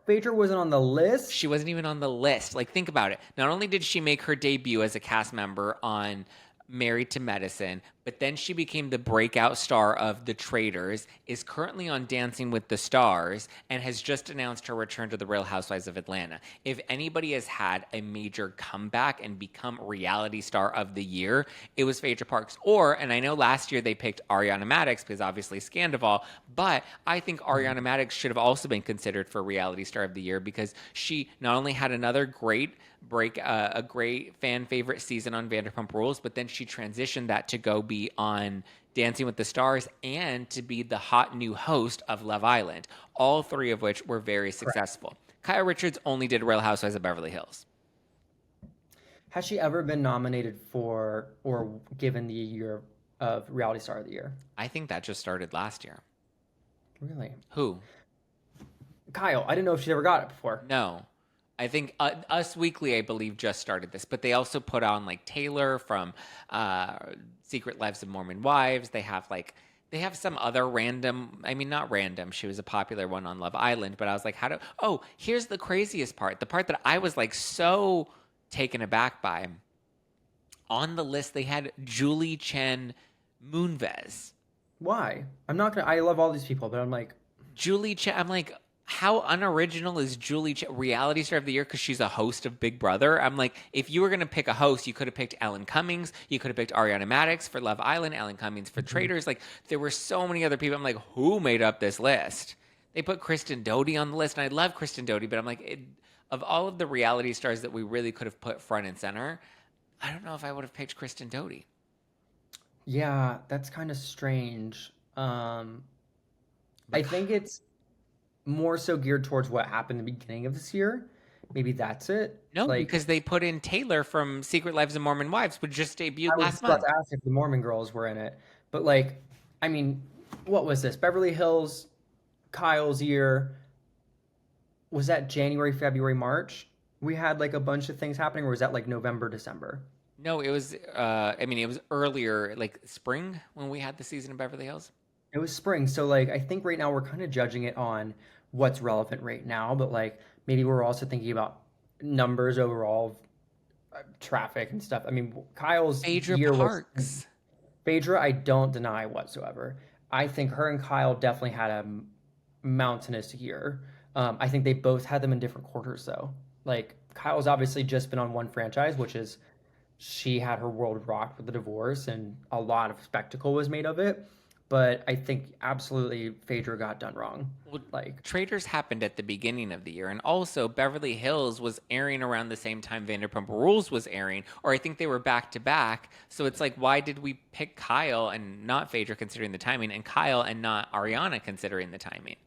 [SPEAKER 2] Phaedra wasn't on the list?
[SPEAKER 1] She wasn't even on the list. Like, think about it. Not only did she make her debut as a cast member on Married to Medicine, but then she became the breakout star of The Traitors, is currently on Dancing with the Stars, and has just announced her return to The Real Housewives of Atlanta. If anybody has had a major comeback and become reality star of the year, it was Phaedra Parks. And I know last year they picked Ariana Madix because obviously Scandival, but I think Ariana Madix should have also been considered for reality star of the year because she not only had another great a great fan favorite season on Vanderpump Rules, but then she transitioned that to go be on Dancing with the Stars and to be the hot new host of Love Island, all 3 of which were very successful. Correct. Kyle Richards only did Real Housewives of Beverly Hills.
[SPEAKER 2] Has she ever been nominated for or given the year of Reality Star of the Year?
[SPEAKER 1] I think that just started last year.
[SPEAKER 2] Really?
[SPEAKER 1] Who?
[SPEAKER 2] Kyle. I didn't know if she ever got it before.
[SPEAKER 1] No. I think Us Weekly, I believe, just started this, but they also put on like Taylor from Secret Lives of Mormon Wives. They have some other not random. She was a popular one on Love Island, but I was like, here's the craziest part. The part that I was like so taken aback by. On the list, they had Julie Chen Moonves.
[SPEAKER 2] Why? I love all these people, but I'm like.
[SPEAKER 1] Julie Chen, I'm like, how unoriginal is reality star of the year because she's a host of Big Brother? I'm like, if you were going to pick a host, you could have picked Ellen Cummings. You could have picked Ariana Madix for Love Island, Ellen Cummings for Traitors. Like, there were so many other people. I'm like, who made up this list? They put Kristen Doute on the list, and I love Kristen Doute, but I'm like, of all of the reality stars that we really could have put front and center, I don't know if I would have picked Kristen Doute.
[SPEAKER 2] Yeah, that's kind of strange. I think it's more so geared towards what happened in the beginning of this year. Maybe that's it.
[SPEAKER 1] No,
[SPEAKER 2] Like,
[SPEAKER 1] because they put in Taylor from Secret Lives of Mormon Wives, which just debuted
[SPEAKER 2] I was
[SPEAKER 1] last
[SPEAKER 2] just about
[SPEAKER 1] month.
[SPEAKER 2] to ask if the Mormon girls were in it, but like, I mean, what was this? Beverly Hills, Kyle's year. Was that January, February, March? We had like a bunch of things happening, or was that like November, December?
[SPEAKER 1] No, it was. I mean, it was earlier, like spring, when we had the season of Beverly Hills.
[SPEAKER 2] It was spring. So like I think right now we're kind of judging it on what's relevant right now, but like maybe we're also thinking about numbers overall, traffic and stuff. I mean, Kyle's
[SPEAKER 1] Phaedra
[SPEAKER 2] year was
[SPEAKER 1] Parks.
[SPEAKER 2] Phaedra, I don't deny whatsoever. I think her and Kyle definitely had a mountainous year. I think they both had them in different quarters though. Like Kyle's obviously just been on one franchise, which is she had her world rocked with the divorce and a lot of spectacle was made of it. But I think absolutely Phaedra got done wrong.
[SPEAKER 1] Well,
[SPEAKER 2] Like,
[SPEAKER 1] Traitors happened at the beginning of the year, and also Beverly Hills was airing around the same time Vanderpump Rules was airing, or I think they were back to back. So it's like, why did we pick Kyle and not Phaedra considering the timing, and Kyle and not Ariana considering the timing?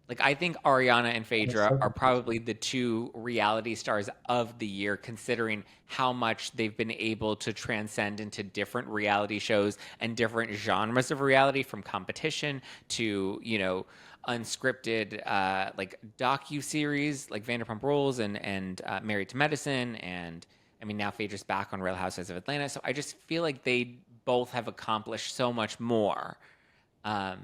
[SPEAKER 1] Like, I think Ariana and
[SPEAKER 2] it's
[SPEAKER 1] Phaedra
[SPEAKER 2] so
[SPEAKER 1] are
[SPEAKER 2] confusing.
[SPEAKER 1] probably the two reality stars of the year, considering how much they've been able to transcend into different reality shows and different genres of reality, from competition to, unscripted, like docu-series like Vanderpump Rules and Married to Medicine. And I mean, now Phaedra's back on Real Housewives of Atlanta. So I just feel like they both have accomplished so much more. Um,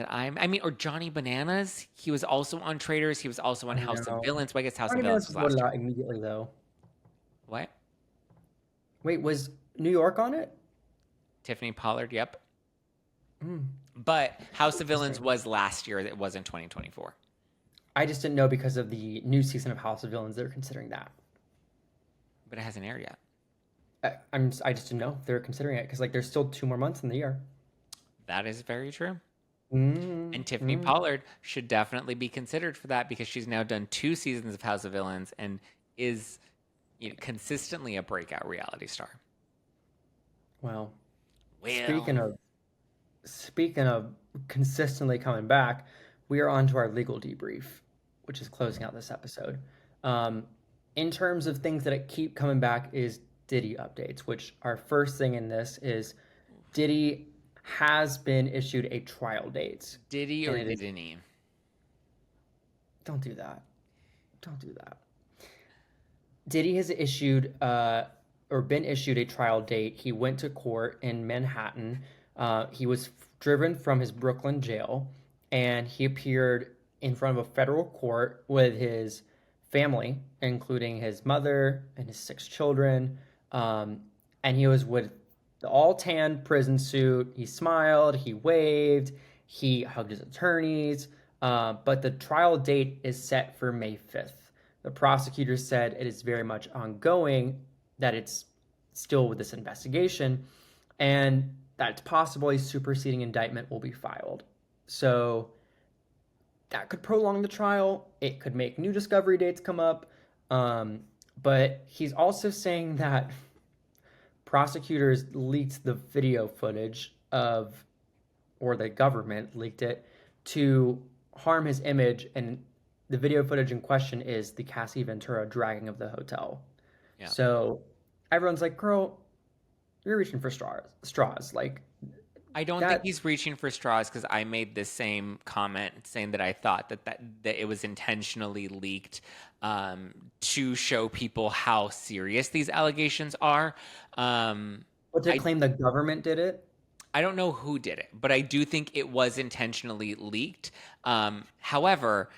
[SPEAKER 1] I mean, or Johnny Bananas. He was also on Traders. He was also on
[SPEAKER 2] I
[SPEAKER 1] House of
[SPEAKER 2] know.
[SPEAKER 1] Villains. Well, I guess House of
[SPEAKER 2] Johnny
[SPEAKER 1] Villains
[SPEAKER 2] Man's
[SPEAKER 1] was
[SPEAKER 2] was voted
[SPEAKER 1] last year.
[SPEAKER 2] out immediately though.
[SPEAKER 1] What?
[SPEAKER 2] Wait, was New York on it?
[SPEAKER 1] Tiffany Pollard. Yep.
[SPEAKER 2] Hmm.
[SPEAKER 1] But House of Villains
[SPEAKER 2] Interesting.
[SPEAKER 1] was last year. It was in 2024.
[SPEAKER 2] I just didn't know because of the new season of House of Villains they're considering that.
[SPEAKER 1] But it hasn't aired yet.
[SPEAKER 2] I just didn't know they're considering it because like there's still 2 more months in the year.
[SPEAKER 1] That is very true.
[SPEAKER 2] Mm,
[SPEAKER 1] And Tiffany
[SPEAKER 2] mm.
[SPEAKER 1] Pollard should definitely be considered for that because she's now done 2 seasons of House of Villains and is consistently a breakout reality star.
[SPEAKER 2] Well,
[SPEAKER 1] Well,
[SPEAKER 2] speaking of consistently coming back, we are on to our legal debrief, which is closing out this episode. Um, in terms of things that keep coming back is Diddy updates, which our first thing in this is Diddy has been issued a trial date.
[SPEAKER 1] Diddy
[SPEAKER 2] And
[SPEAKER 1] or
[SPEAKER 2] it is,
[SPEAKER 1] didn't he?
[SPEAKER 2] don't do that. Don't do that. Diddy has issued or been issued a trial date. He went to court in Manhattan. He was driven from his Brooklyn jail, and he appeared in front of a federal court with his family, including his mother and his 6 children. And he was with the all tan prison suit. He smiled, he waved, he hugged his attorneys. But the trial date is set for May 5th. The prosecutors said it is very much ongoing, that it's still with this investigation, and that it's possible a superseding indictment will be filed. So that could prolong the trial. It could make new discovery dates come up. But he's also saying that prosecutors leaked the video footage of, or the government leaked it to harm his image. And the video footage in question is the Cassie Ventura dragging of the hotel.
[SPEAKER 1] Yeah.
[SPEAKER 2] So everyone's like, girl, you're reaching for straws. Like,
[SPEAKER 1] I don't think he's reaching for straws because I made the same comment saying that I thought that it was intentionally leaked to show people how serious these allegations are.
[SPEAKER 2] but to claim the government did it?
[SPEAKER 1] I don't know who did it, but I do think it was intentionally leaked. However,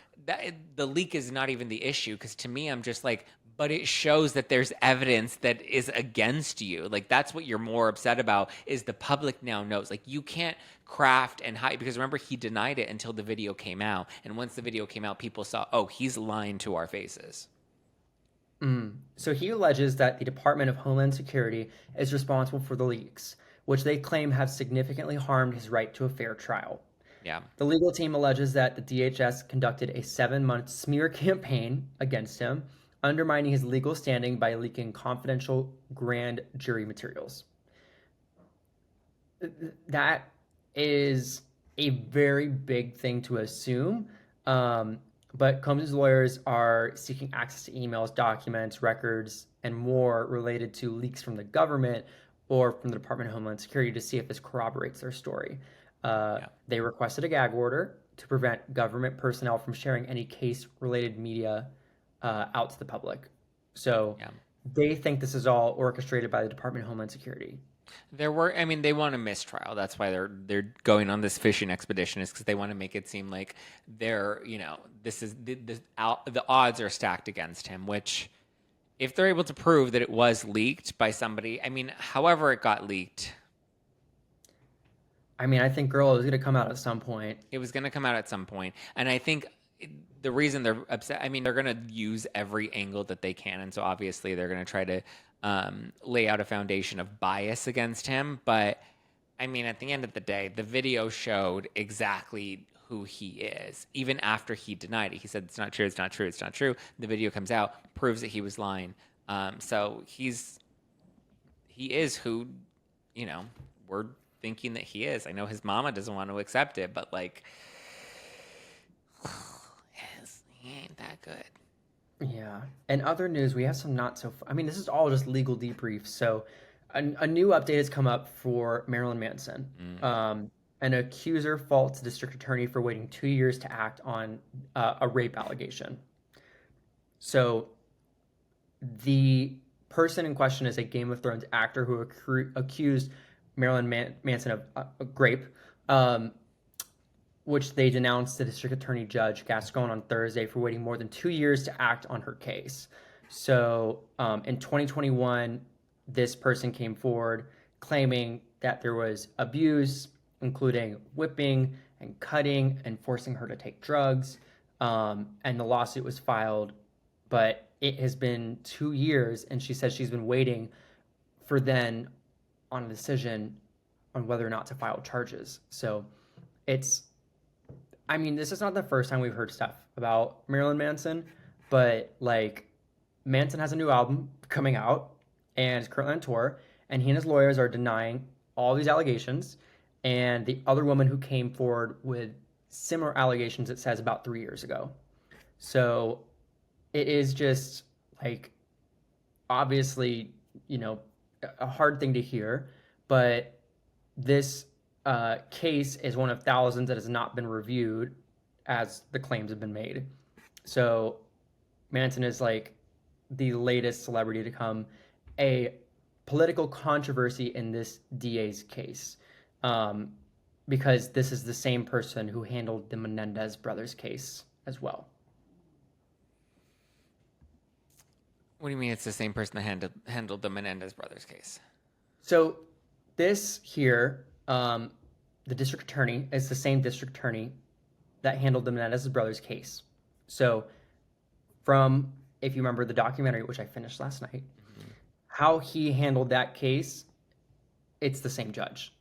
[SPEAKER 1] the leak is not even the issue because to me, I'm just like, But it shows that there's evidence that is against you. Like, that's what you're more upset about, is the public now knows. Like, you can't craft and hide, because remember, he denied it until the video came out. And once the video came out, people saw, oh, he's lying to our faces.
[SPEAKER 2] So he alleges that the Department of Homeland Security is responsible for the leaks, which they claim have significantly harmed his right to a fair trial.
[SPEAKER 1] Yeah.
[SPEAKER 2] The legal team alleges that the DHS conducted a 7-month smear campaign against him, undermining his legal standing by leaking confidential grand jury materials. That is a very big thing to assume. But Combs' lawyers are seeking access to emails, documents, records, and more related to leaks from the government or from the Department of Homeland Security to see if this corroborates their story. They requested a gag order to prevent government personnel from sharing any case-related media out to the public. So they think this is all orchestrated by the Department of Homeland Security.
[SPEAKER 1] They want a mistrial. That's why they're going on this fishing expedition, is because they want to make it seem like they're, this is the odds are stacked against him, which if they're able to prove that it was leaked by somebody, however it got leaked.
[SPEAKER 2] I think, girl, it was going to come out at some point.
[SPEAKER 1] It was going to come out at some point. And I think the reason they're upset, they're going to use every angle that they can. And so obviously they're going to try to lay out a foundation of bias against him. But at the end of the day, the video showed exactly who he is. Even after he denied it, he said, it's not true, it's not true, it's not true. The video comes out, proves that he was lying. So he is who, we're thinking that he is. I know his mama doesn't want to accept it, but he ain't that good.
[SPEAKER 2] Yeah. And other news, we have some not so... this is all just legal debriefs. So a new update has come up for Marilyn Manson. An accuser faults the district attorney for waiting 2 years to act on a rape allegation. So the person in question is a Game of Thrones actor who accused Marilyn Manson of rape, which they denounced the district attorney Judge Gascon on Thursday for waiting more than 2 years to act on her case. So in 2021, this person came forward claiming that there was abuse, including whipping and cutting and forcing her to take drugs. And the lawsuit was filed, but it has been 2 years, and she says she's been waiting for then on a decision on whether or not to file charges. So it's... this is not the first time we've heard stuff about Marilyn Manson, but Manson has a new album coming out and is currently on tour, and he and his lawyers are denying all these allegations. And the other woman who came forward with similar allegations, it says, about 3 years ago. So it is just obviously, a hard thing to hear, but this case is one of thousands that has not been reviewed as the claims have been made. So Manson is the latest celebrity to come a political controversy in this DA's case, because this is the same person who handled the Menendez brothers case as well.
[SPEAKER 1] What do you mean it's the same person that handled the Menendez brothers case?
[SPEAKER 2] So this here, the district attorney is the same district attorney that handled the Menendez brothers case. So from, if you remember the documentary, which I finished last night, how he handled that case, it's the same judge.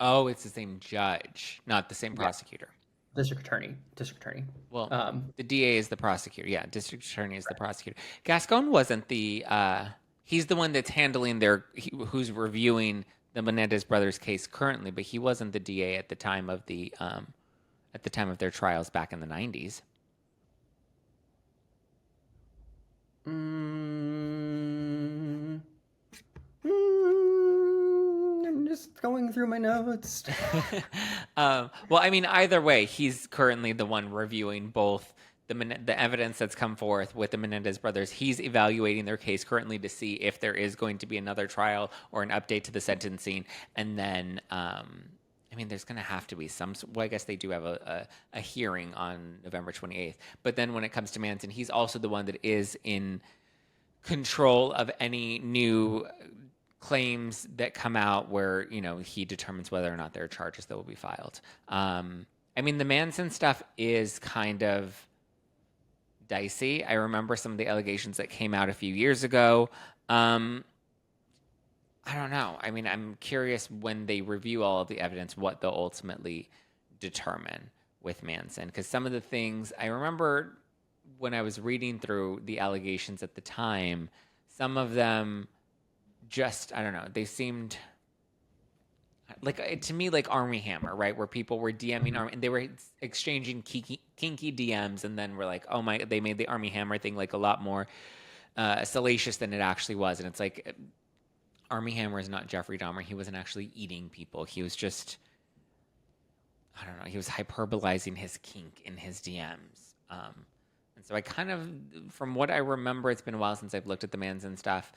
[SPEAKER 1] Oh, it's the same judge, not the same prosecutor.
[SPEAKER 2] District attorney.
[SPEAKER 1] Well, the DA is the prosecutor. Yeah, district attorney is the prosecutor. Gascon wasn't the... he's the one that's handling who's reviewing the Menendez brothers case currently, but he wasn't the DA at the time of their trials back in the 90s.
[SPEAKER 2] I'm just going through my notes.
[SPEAKER 1] Well, either way, he's currently the one reviewing both the evidence that's come forth with the Menendez brothers. He's evaluating their case currently to see if there is going to be another trial or an update to the sentencing. And then, there's going to have to be some... Well, I guess they do have a hearing on November 28th. But then when it comes to Manson, he's also the one that is in control of any new claims that come out where, he determines whether or not there are charges that will be filed. I mean, the Manson stuff is kind of dicey. I remember some of the allegations that came out a few years ago. I don't know. I mean, I'm curious when they review all of the evidence, what they'll ultimately determine with Manson. Because some of the things I remember when I was reading through the allegations at the time, some of them just, I don't know, they seemed like, to me, like Army Hammer, right? Where people were DMing Army and they were exchanging kinky DMs, and then we're like, oh my, they made the Army Hammer thing like a lot more salacious than it actually was. And it's like, Army Hammer is not Jeffrey Dahmer. He wasn't actually eating people. He was just, I don't know, he was hyperbolizing his kink in his DMs. And so I kind of, from what I remember, it's been a while since I've looked at the Manson stuff.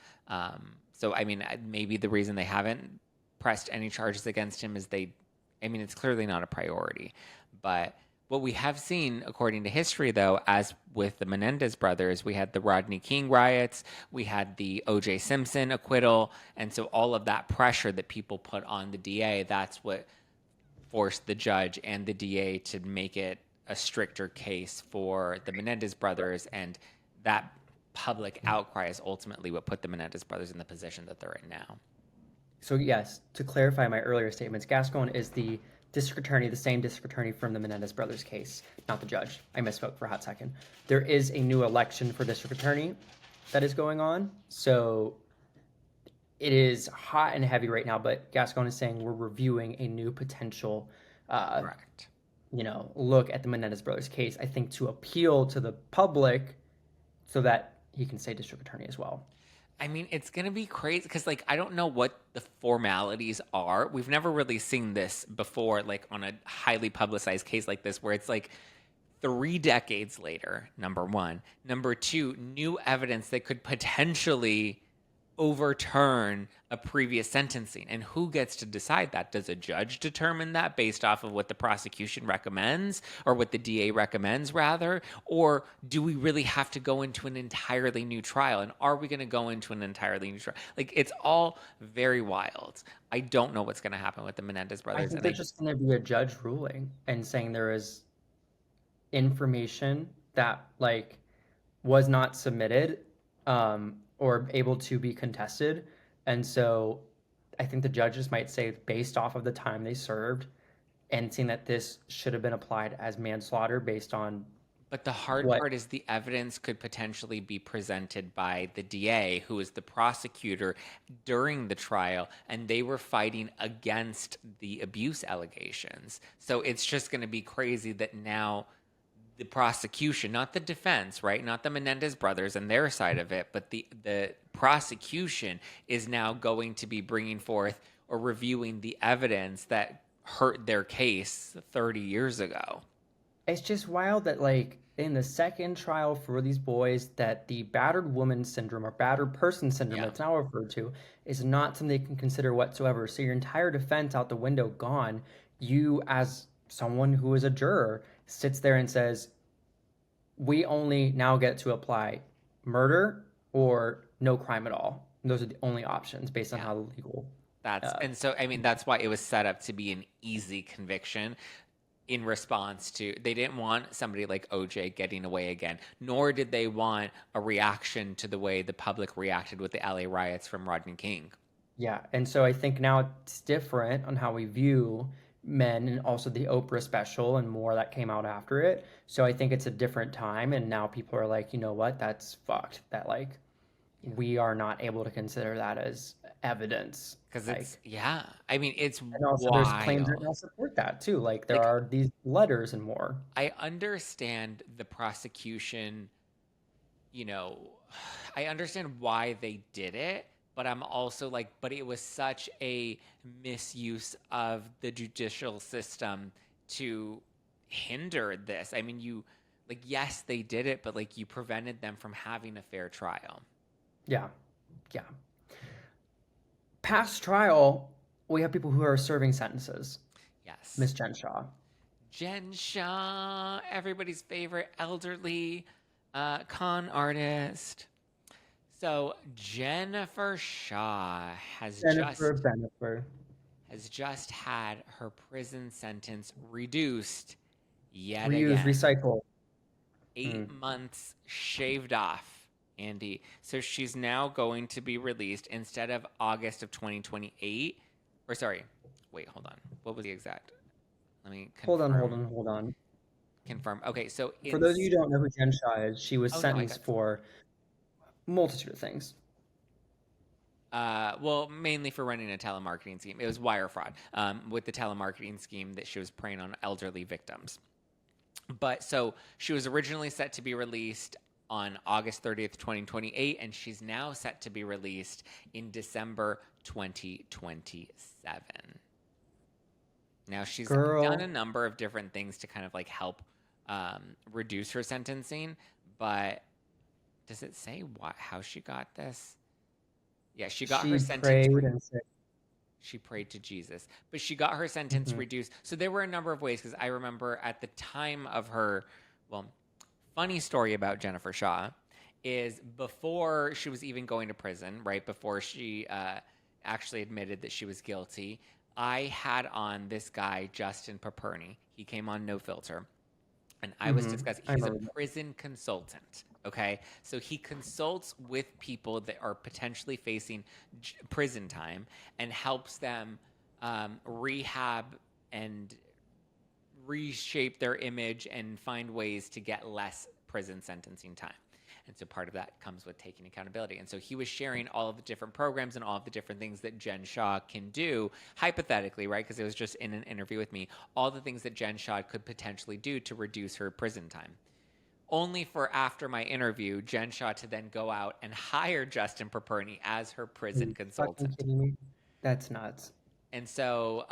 [SPEAKER 1] So, I mean, maybe the reason they haven't pressed any charges against him is it's clearly not a priority. But what we have seen, according to history, though, as with the Menendez brothers, we had the Rodney King riots, we had the O.J. Simpson acquittal, and so all of that pressure that people put on the DA, that's what forced the judge and the DA to make it a stricter case for the Menendez brothers, and that public outcry is ultimately what put the Menendez brothers in the position that they're in now.
[SPEAKER 2] So yes, to clarify my earlier statements, Gascon is the district attorney, the same district attorney from the Menendez brothers case, not the judge. I misspoke for a hot second. There is a new election for district attorney that is going on, so it is hot and heavy right now, but Gascon is saying we're reviewing a new potential
[SPEAKER 1] Correct.
[SPEAKER 2] Look at the Menendez brothers case, I think, to appeal to the public so that he can say district attorney as well.
[SPEAKER 1] I mean, it's going to be crazy because, like, I don't know what the formalities are. We've never really seen this before, like, on a highly publicized case like this, where it's like 3 decades later, number one. Number two, new evidence that could potentially overturn a previous sentencing. And who gets to decide that? Does a judge determine that based off of what the prosecution recommends, or what the DA recommends, rather? Or do we really have to go into an entirely new trial? And are we going to go into an entirely new trial? Like, it's all very wild. I don't know what's going to happen with the Menendez brothers.
[SPEAKER 2] I think there's just going to be a judge ruling and saying there is information that, like, was not submitted or able to be contested. And so I think the judges might say, based off of the time they served and seeing that this should have been applied as manslaughter based on.
[SPEAKER 1] But the hard part is the evidence could potentially be presented by the DA, who is the prosecutor during the trial, and they were fighting against the abuse allegations. So it's just going to be crazy that now the prosecution, not the defense, right? Not the Menendez brothers and their side of it, but the prosecution is now going to be bringing forth or reviewing the evidence that hurt their case 30 years ago.
[SPEAKER 2] It's just wild that, like, in the second trial for these boys, that the battered woman syndrome or battered person syndrome that's now referred to is not something they can consider whatsoever. So your entire defense out the window, gone. You, as someone who is a juror, sits there and says, we only now get to apply murder or no crime at all. And those are the only options based on how the legal.
[SPEAKER 1] And so, I mean, that's why it was set up to be an easy conviction in response to, they didn't want somebody like OJ getting away again, nor did they want a reaction to the way the public reacted with the LA riots from Rodney King.
[SPEAKER 2] Yeah, and so I think now it's different on how we view men, and also the Oprah special and more that came out after it. So I think it's a different time, and now people are like, you know what, that's fucked. That, like, we are not able to consider that as evidence.
[SPEAKER 1] Because it's, I mean, it's
[SPEAKER 2] and also
[SPEAKER 1] wild.
[SPEAKER 2] There's claims that now support that too. Like, there are these letters and more.
[SPEAKER 1] I understand the prosecution, I understand why they did it, but I'm also like, but it was such a misuse of the judicial system to hinder this. I mean, yes, they did it, but, like, you prevented them from having a fair trial.
[SPEAKER 2] Yeah. Past trial, we have people who are serving sentences.
[SPEAKER 1] Yes.
[SPEAKER 2] Miss Jen Shah.
[SPEAKER 1] Jen Shah, everybody's favorite elderly con artist. So Jennifer Shaw
[SPEAKER 2] Jennifer Bennifer.
[SPEAKER 1] has just had her prison sentence reduced yet
[SPEAKER 2] Reuse,
[SPEAKER 1] again.
[SPEAKER 2] recycle.
[SPEAKER 1] 8 months shaved off, Andy. So she's now going to be released instead of August of 2028. Or sorry, wait, hold on. What was the exact? Let me confirm.
[SPEAKER 2] Hold on.
[SPEAKER 1] Confirm. Okay, so
[SPEAKER 2] For those of you who don't know who Jen Shah is, she was
[SPEAKER 1] Oh, no,
[SPEAKER 2] sentenced for multitude of things.
[SPEAKER 1] Well, mainly for running a telemarketing scheme. It was wire fraud with the telemarketing scheme that she was preying on elderly victims. But so she was originally set to be released on August 30th, 2028, and she's now set to be released in December 2027. Now, she's done a number of different things to kind of like help reduce her sentencing, but does it say how she got this? Yeah, she got her sentence. She prayed to Jesus, but she got her sentence reduced. So there were a number of ways, because I remember at the time of her, well, funny story about Jennifer Shaw is before she was even going to prison, right before she actually admitted that she was guilty, I had on this guy, Justin Paperny. He came on No Filter, and I was discussing, he's a prison consultant. Okay, so he consults with people that are potentially facing prison time and helps them rehab and reshape their image and find ways to get less prison sentencing time. And so part of that comes with taking accountability. And so he was sharing all of the different programs and all of the different things that Jen Shah can do, hypothetically, right? Because it was just in an interview with me, all the things that Jen Shah could potentially do to reduce her prison time. Only for after my interview, Jen Shah to then go out and hire Justin Paperny as her prison consultant.
[SPEAKER 2] Kidding me? That's nuts.
[SPEAKER 1] And so,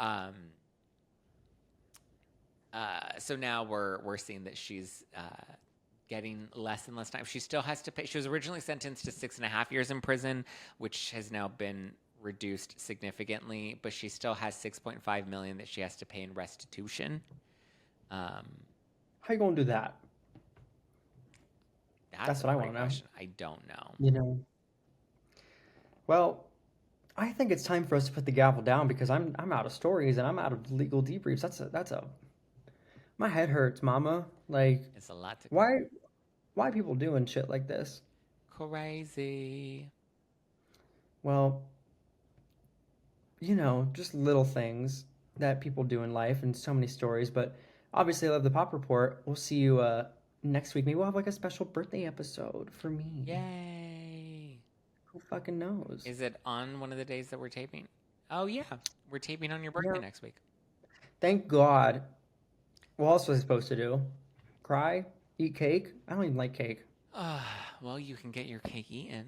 [SPEAKER 1] so now we're seeing that she's getting less and less time. She still has to pay. She was originally sentenced to 6.5 years in prison, which has now been reduced significantly, but she still has $6.5 million that she has to pay in restitution.
[SPEAKER 2] How you gonna do that?
[SPEAKER 1] That's what I want to know. I don't know.
[SPEAKER 2] You know. Well, I think it's time for us to put the gavel down because I'm out of stories and I'm out of legal debriefs. That's a my head hurts, mama. Like,
[SPEAKER 1] it's a lot to
[SPEAKER 2] why people doing shit like this?
[SPEAKER 1] Crazy.
[SPEAKER 2] Well, you know, just little things that people do in life and so many stories, but obviously I love the Pop Report. We'll see you next week. Maybe we'll have like a special birthday episode for me.
[SPEAKER 1] Yay.
[SPEAKER 2] Who fucking knows?
[SPEAKER 1] Is it on one of the days that we're taping? Oh yeah, we're taping on your birthday next week.
[SPEAKER 2] Thank God. What else was I supposed to do? Cry? Eat cake? I don't even like cake.
[SPEAKER 1] Well, you can get your cake eaten.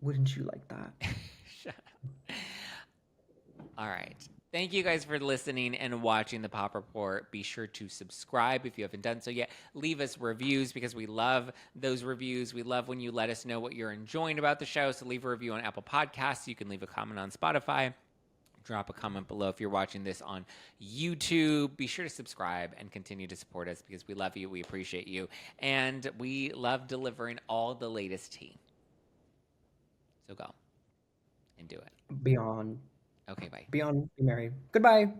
[SPEAKER 2] Wouldn't you like that?
[SPEAKER 1] Shut up. All right. Thank you guys for listening and watching the Pop Report. Be sure to subscribe if you haven't done so yet. Leave us reviews because we love those reviews. We love when you let us know what you're enjoying about the show. So leave a review on Apple Podcasts. You can leave a comment on Spotify. Drop a comment below if you're watching this on YouTube. Be sure to subscribe and continue to support us because we love you, we appreciate you, and we love delivering all the latest tea. So go and do it.
[SPEAKER 2] Beyond.
[SPEAKER 1] Okay, bye.
[SPEAKER 2] Beyond, be merry. Goodbye.